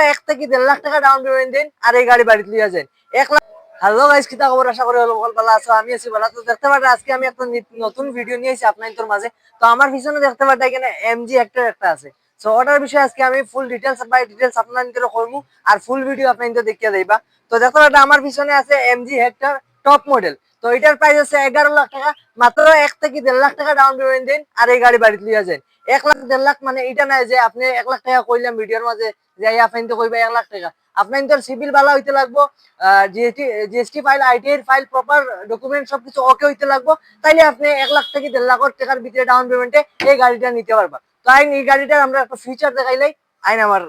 1 থেকে 1.5 লাখ টাকা down payment দিন আর এই গাড়ি বাড়িতে লিয়ে যান 1 লাখ। হ্যালো গাইস, কিতা খবর? আশা করি ভালো আছো। আমি আছি ভালো। তো দেখতে পাচ্ছ আজকে আমি একটা নতুন ভিডিও নিয়ে এসেছি আপনাদের মাঝে। তো আমার পিছনে দেখতে পাচ্ছ এখানে এমজি হেক্টর একটা আছে। সো ওটার বিষয়ে আজকে আমি ফুল ডিটেইলস আপনাদের করব আর ফুল ভিডিও আপনাদের দেখিয়ে দেইবা। তো দেখো এটা আমার পিছনে আছে এমজি হেক্টর টপ মডেল। তো এটার প্রাইস আছে 11 লাখ টাকা। মাত্র 1 থেকে 1.5 লাখ টাকা ডাউন পেমেন্ট দিন আর এই গাড়ি বাড়িতে লিয়ে যান 1 লাখ 1.5 লাখ। মানে এটা নাই যে আপনি 1 লাখ টাকা কইলাম ভিডিওর মাঝে যে আপনি তো কইবা 1 লাখ টাকা। আপনাদের সিভিল ভালো হইতে লাগবো, GST file, ITI file, proper document সবকিছু ওকে হইতে লাগবো। তাইলে আপনি 1 লাখ থেকে 1.5 লাখ টাকার ভিতরে ডাউন পেমেন্টে এই গাড়িটা নিতে পারবা। তো আইন এই গাড়িটার আমরা একটা ফিচার দেখাইলাই। আইন আমার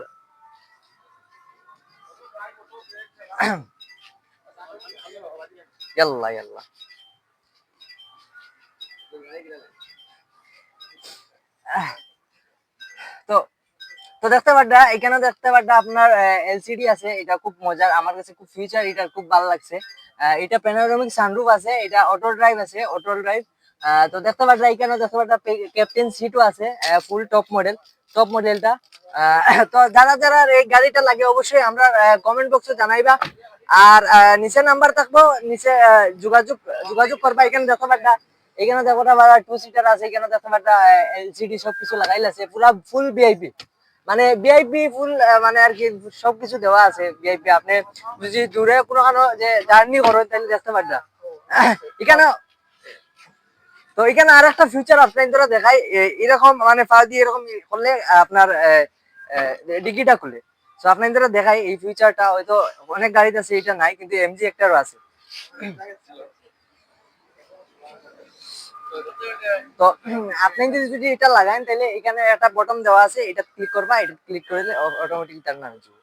ইয়াল্লা ইয়াল্লা। তো তো দেখতে পাড্ডা এখানে দেখতে পাড্ডা আপনার এলসিডি আছে। এটা খুব মজার, আমার কাছে খুব ফিচার এটা খুব ভালো লাগছে। এটা প্যানোরামিক সানরুফ আছে, এটা অটো ড্রাইভ আছে, অটো ড্রাইভ। তো দেখতে পাড্ডা এখানে দেখতে পাড্ডা ক্যাপ্টেন সিটও আছে, ফুল টপ মডেল, টপ মডেলটা। তো যারা যারা এই গাড়িটা লাগে অবশ্যই আমরা কমেন্ট বক্সে জানাইবা। আর নিচে নাম্বার থাকবো, নিচে যোগাযোগ যোগাযোগ করবা। এখানে দেখতে পাড্ডা এখানে দেখো টু সিটার আছে, এখানে দেখতে পাড্ডা এলসিডি সবকিছু লাগাইল আছে, পুরা ফুল ভিআইপি। মানে ভিআইপি ফুল, মানে আর কি সবকিছু দেওয়া আছে ভিআইপি। আপনি যদি দূরে কোনো যে জার্নি করেন তাহলে দেখতে পারবেন এখানে। তো এখানে আর একটা ফিচার আপনারা দেখাই, এরকম মানে পা দিয়ে এরকম করলে আপনার ডিকিটা খুলে। তো আপনারা দেখাই এই ফিচারটা, হয়তো অনেক গাড়িতে আছে, এটা নাই, কিন্তু এমজি একটারও আছে। তো আপনি যদি এটা লাগান তাহলে এখানে একটা বটন দেওয়া আছে, এটা ক্লিক করবা, এটা ক্লিক করলে অটোমেটিক তার নাম যাবে।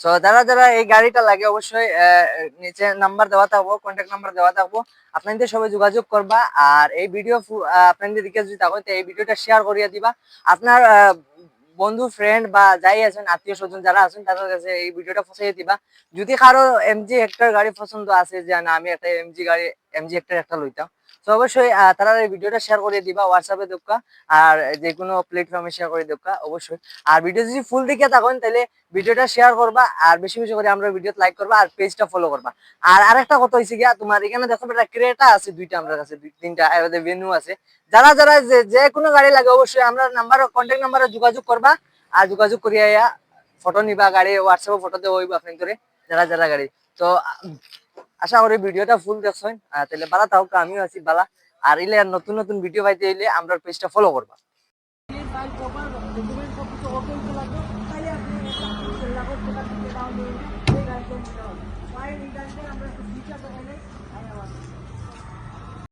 তো যারা যারা এই গাড়িটা লাগে অবশ্যই নিচে নাম্বার দেওয়া থাকবো, কন্ট্যাক্ট নাম্বার দেওয়া থাকবো, আপনাদের সবাই যোগাযোগ করবা। আর এই ভিডিও আপনাদের দিকে যদি থাকো তো এই ভিডিওটা শেয়ার করিয়ে দিবা আপনার বন্ধু ফ্রেন্ড বা যাই আছেন, আত্মীয় স্বজন যারা আছেন তাদের কাছে এই ভিডিওটা পৌঁছে দিবা। যদি কারো এমজি হেক্টর গাড়ি পছন্দ আছে যে না আমি একটা এমজি হেক্টর একটা লইতাম, তো অবশ্যই তারা এই ভিডিওটা শেয়ার করে দিবা হোয়াটসঅ্যাপে দোকা আর যে কোনো প্ল্যাটফর্মে শেয়ার করে দোকা অবশ্যই। আর ভিডিও যদি ফুল দেখে থাকেন তাহলে ভিডিওটা শেয়ার করবা আর বেশি বেশি করে আমরা ভিডিও লাইক করবা আর পেজটা ফলো করবা। আর আরেকটা কথা হইছে গিয়া, তোমার এখানে দেখো একটা ক্রেটা আছে, দুইটা আমার কাছে তিনটা ভেনু আছে। যারা যারা যে কোনো গাড়ি লাগে অবশ্যই আমরা নাম্বার কন্ট্যাক্ট নাম্বারে যোগাযোগ করবা আর যোগাযোগ করিয়া ফটো নিবা, গাড়ি হোয়াটসঅ্যাপে ফটো দেওয়া হইব আপনার ধরে যারা যারা গাড়ি। তো আশা করি ভিডিওটা ফুল দেখছেন, তাহলে বালা থাকুক, আমিও আছি বালা। আর ইলে নতুন নতুন ভিডিও পাইতে হইলে আমরা পেজটা ফলো করবা। আমরা